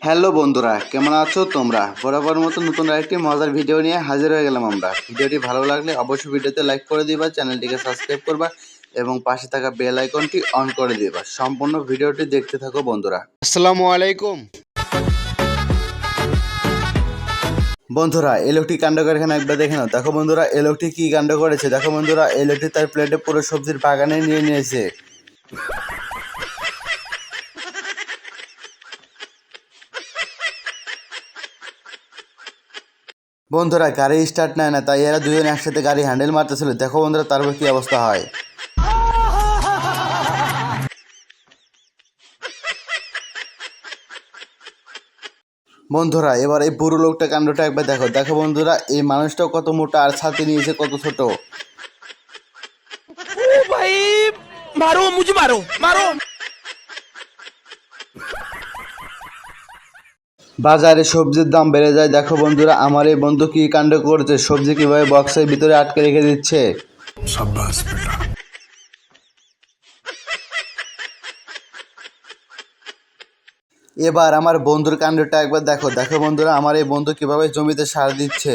Hello বন্ধুরা, কেমন আছো তোমরা? বরাবর মতো নতুন আরেকটি মজার ভিডিও নিয়ে হাজির হয়ে গেলাম আমরা। ভিডিওটি ভালো লাগলে অবশ্যই ভিডিওতে লাইক করে দিবা, চ্যানেলটিকে সাবস্ক্রাইব করবা এবং পাশে থাকা বেল আইকনটি অন করে দিবা। সম্পূর্ণ ভিডিওটি দেখতে থাকো বন্ধুরা। আসসালামু আলাইকুম বন্ধুরা, এই লোকটি কাণ্ড কারখানা একবার দেখে নাও। দেখো বন্ধুরা, এই লোকটি কি কাণ্ড করেছে। দেখো বন্ধুরা, এই লোকটি তার প্লেটে পুরো সবজির বাগানে নিয়ে নিয়েছে। বন্ধুরা, গাড়ি স্টার্ট নেয় না, তাই এরা দুজন একসাথে গাড়ি হ্যান্ডেল মারতেছিল। দেখো বন্ধুরা, তারপর কি অবস্থা হয়। বন্ধুরা, এবার এই পুরো লোকটা কাণ্ডটা একবার দেখো। দেখো বন্ধুরা, এই মানুষটাও কত মোটা আর ছাতি নিয়েছে কত ছোট। भाई मारो मुझे मारो मारो। বাজারে সবজির দাম বেড়ে যায়। দেখো বন্ধুরা, আমার এই বন্ধু কি কাণ্ড করছে, সবজি কিভাবে বক্সের ভিতরে আটকে রেখে দিচ্ছে। এবার আমার বন্ধুর কাণ্ডটা একবার দেখো। দেখো বন্ধুরা, আমার এই বন্ধু কিভাবে জমিতে সার দিচ্ছে।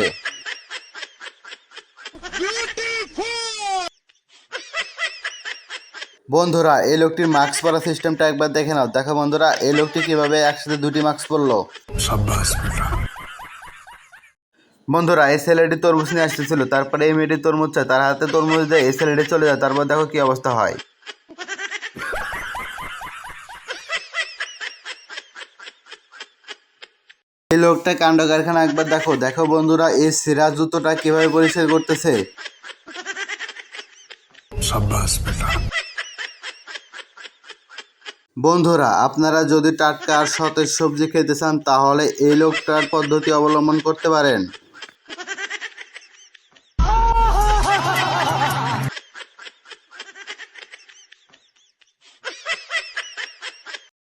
বন্ধুরা, এই লোকটির মাস্ক পরা সিস্টেমটা একবার দেখে নাও। দেখো বন্ধুরা, এই লোকটি কিভাবে একসাথে দুটি মাস্ক পরলো। বন্ধুরা, এই ছেলেটি তরমুজ নিয়ে আসতেছিল, তারপরে এই মেয়েটি তরমুজ চায়, তার হাতে তরমুজ দেয়, এই ছেলেটি চলে যায়। তারপর দেখো কি অবস্থা হয়। এই লোকটা কাণ্ড কারখানা একবার দেখো। দেখো বন্ধুরা, এই ছেঁড়া জুতোটা কিভাবে পরিষ্কার করতেছে। বন্ধুরা, আপনারা যদি টাটকা আর সতেজ সবজি খেতে চান তাহলে এই লোকটার পদ্ধতি অবলম্বন করতে পারেন।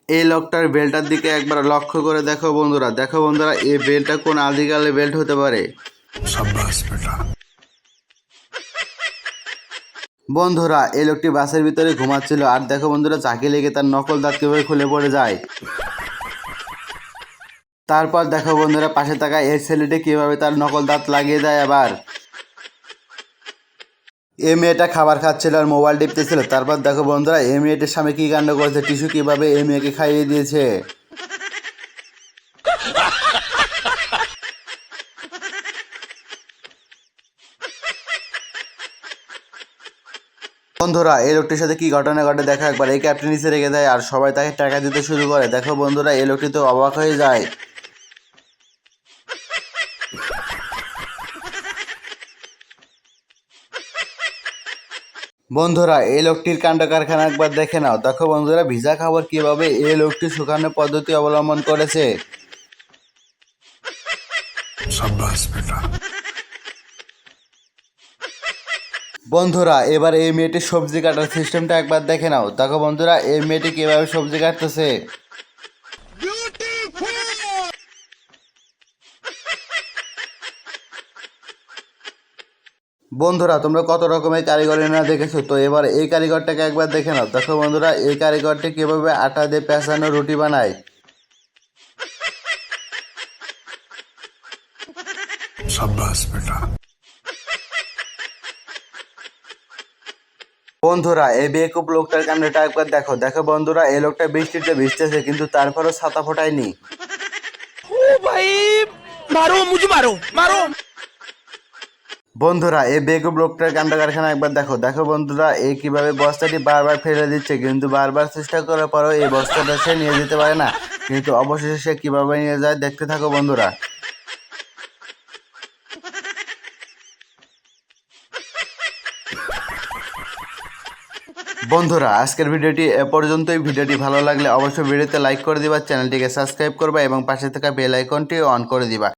এই লোকটার বেল্টটার দিকে একবার লক্ষ্য করে দেখো বন্ধুরা। দেখো বন্ধুরা, এই বেল্টটা কোন আদিকালে বেল্ট হতে পারে। বন্ধুরা, এই লোকটি বাসের ভিতরে ঘুমাচ্ছিল, আর দেখো বন্ধুরা, ঝাঁকি লেগে তার নকল দাঁত কিভাবে খুলে পড়ে যায়। তারপর দেখো বন্ধুরা, পাশে থাকা এই ছেলেটি কিভাবে তার নকল দাঁত লাগিয়ে দেয়। আবার এই মেয়েটা খাবার খাচ্ছিল আর মোবাইল টিপতেছিল। তারপর দেখো বন্ধুরা, এই মেয়েটির সামনে কি কাণ্ড করেছে, টিস্যু কিভাবে এই মেয়েকে খাইয়ে দিয়েছে। বন্ধুরা, এই লোকটির সাথে কি ঘটনা ঘটে দেখো একবার। এই ক্যাপ্টেন নিচে রেখে দেয় আর সবাই তাকে টাকা দিতে শুরু করে। দেখো বন্ধুরা, এই লোকটি তো অবাক হয়ে যায়। বন্ধুরা, এই লোকটির কাণ্ড কারখানা একবার দেখে নাও। দেখো বন্ধুরা, ভিজা খাবার কিভাবে এই লোকটি শুকানোর পদ্ধতি অবলম্বন করেছে। বন্ধুরা, এবার এই মেয়েটির সবজি কাটার সিস্টেমটা একবার দেখে নাও। দেখো বন্ধুরা, এই মেয়েটি কিভাবে সবজি কাটতেছে। বন্ধুরা, তোমরা কত রকমের কারিগরি না দেখেছো, তো এবার এই কারিগরটাকে একবার দেখে নাও। দেখো বন্ধুরা, এই কারিগরটি কিভাবে আটা দিয়ে পেঁচানো রুটি বানায়। বন্ধুরা, এই বেকুব লোকটার কাণ্ডটা একবার দেখো। দেখো বন্ধুরা, এই লোকটা বৃষ্টিতে ভিজতেছে কিন্তু তারপরও ছাতা ফোটায়নি। ओ भाई मारो मुझे मारो मारो। বন্ধুরা, এই বেকুব লোকটার কাণ্ড কারখানা একবার দেখো। দেখো বন্ধুরা, এই কিভাবে বস্তাটি বারবার ফেলে দিচ্ছে, কিন্তু বারবার চেষ্টা করার পরও এই বস্তাটা সে নিয়ে যেতে পারে না, কিন্তু অবশেষে সে কিভাবে নিয়ে যায় দেখতে থাকো বন্ধুরা। বন্ধুরা, আজকের ভিডিওটি এ পর্যন্তই। ভিডিওটি ভালো লাগলে অবশ্যই ভিডিওতে লাইক করে দিবা, চ্যানেলটিকে সাবস্ক্রাইব করবা এবং পাশে থাকা বেল আইকনটি অন করে দিবা।